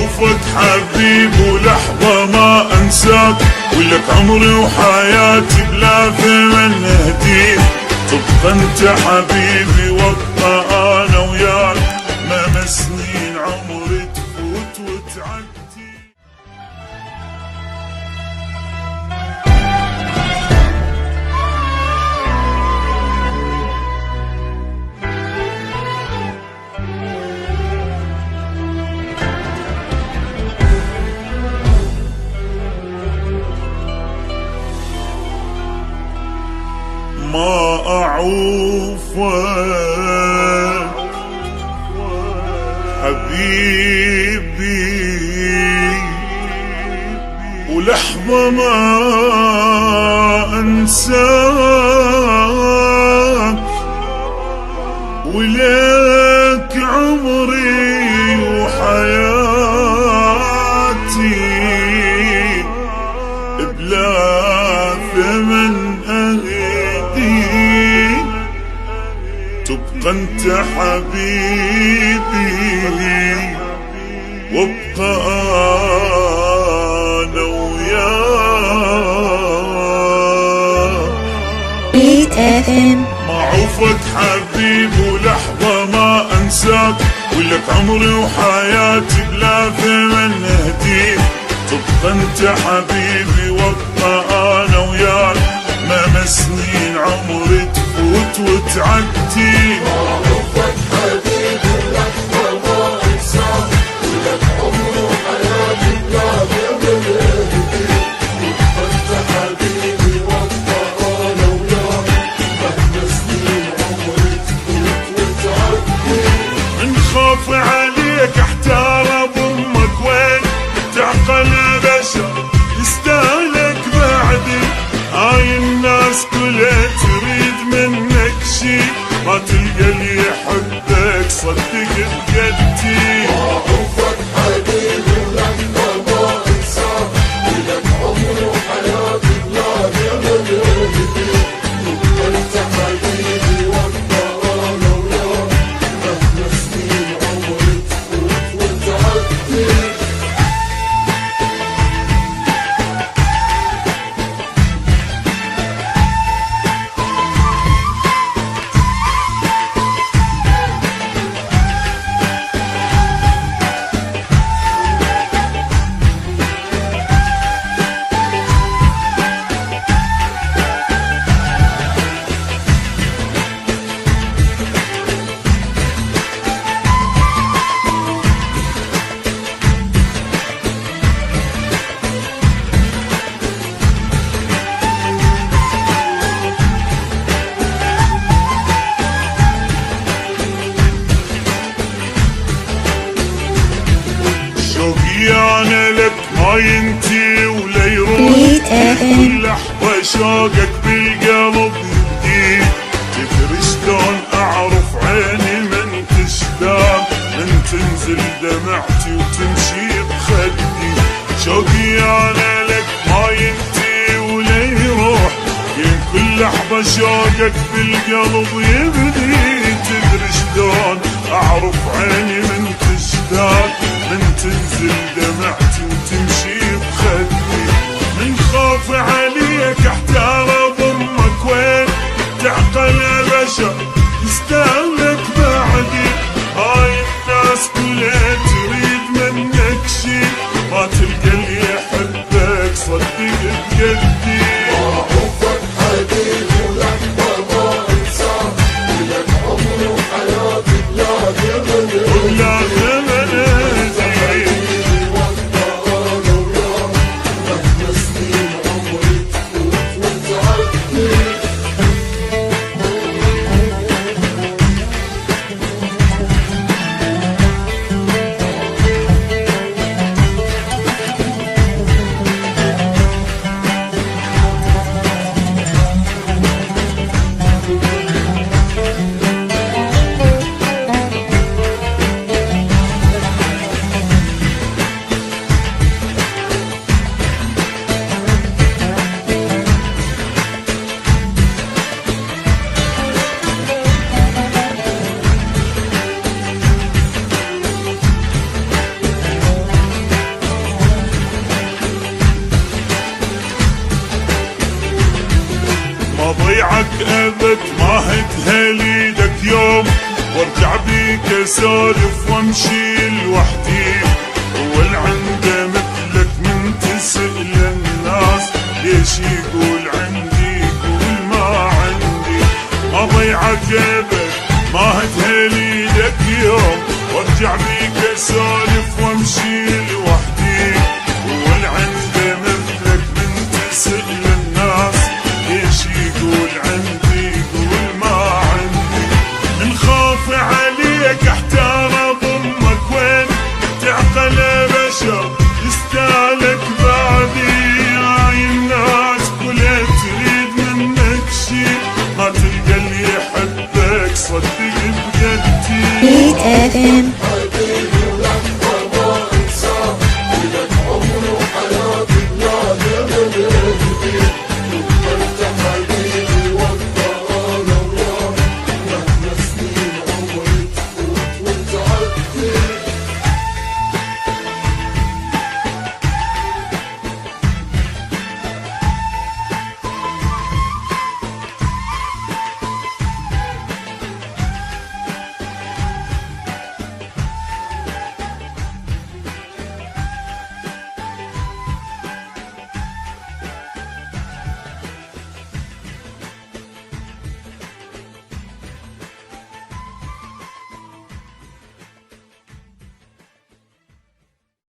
معروفك حبيب ولحظة ما انساك، ولك عمري وحياتي بلا ثمن اهديك. تبقى انت حبيبي وابقى انا وياك، مهما سنين عمري تفوت وتعدي. ما أعوفك حبيبي ولحظة ما أنساك، ولك عمري وحياتي بلا ثمن تبقى انت حبيبي وابقى انا وياك. معروفك حبيب ولحظة ما انساك، ولك عمري وحياتي بلا ثمن اهديك. تبقى انت حبيبي وابقى انا وياك، مهما سنين عمري تفوت وتعدي. معروفك حبيبي ولحظة ما انساك، ولك عمري وحياتي بلا ثمن اهديك. تبقى انت حبيبي وابقى انا وياك، مهما سنين عمري تفوت وتعدي. من خوف عليك احتار بامك وين، تعقل بشر يستاهلك بعدي. هاي الناس كلها تريد منك شي، ما تلقى اللي يحبك صدق بجدي. معروفك حبيبي ولحظة ما انساك، ولك عمري وحياتي بلا ثمن اهديك. تبقى انت حبيبي وابقى انا وياك، مهما سنين عمري تفوت وتعدي. شوقي انا لك ما ينتهي ولا يروح، كل لحظة شوقك بالقلب يبدي. تدري شلون اعرف عيني من تشتاق، من تنزل دمعتي وتمشي بخدي. شوقي انا لك ما ينتهي ولا يروح، كل لحظة شوقك بالقلب يبدي. تدري شلون اعرف عيني من تشتاق، من تنزل دمعتي وتمشي بخدي. من خوف عليك احتار بامك وين، تعقل بشر يستاهلك بعدي. هاي الناس كلها تريد منك شي، ما تلقى اللي يحبك صدق بجدي. معروفك حبيبي ولحظة ما انساك، ولك عمري وحياتي بلا ثمن بلا ثمن اهديك. حبيبي وابقى انا عقبت ما هتهليدك يوم، وارجع بيك اسولف وامشي لوحدي. والعنده مثلك من تسأل الناس ليش يقول عندي يقول ما عندي. ابي عقبت ما هتهليدك يوم، وارجع بيك اسولف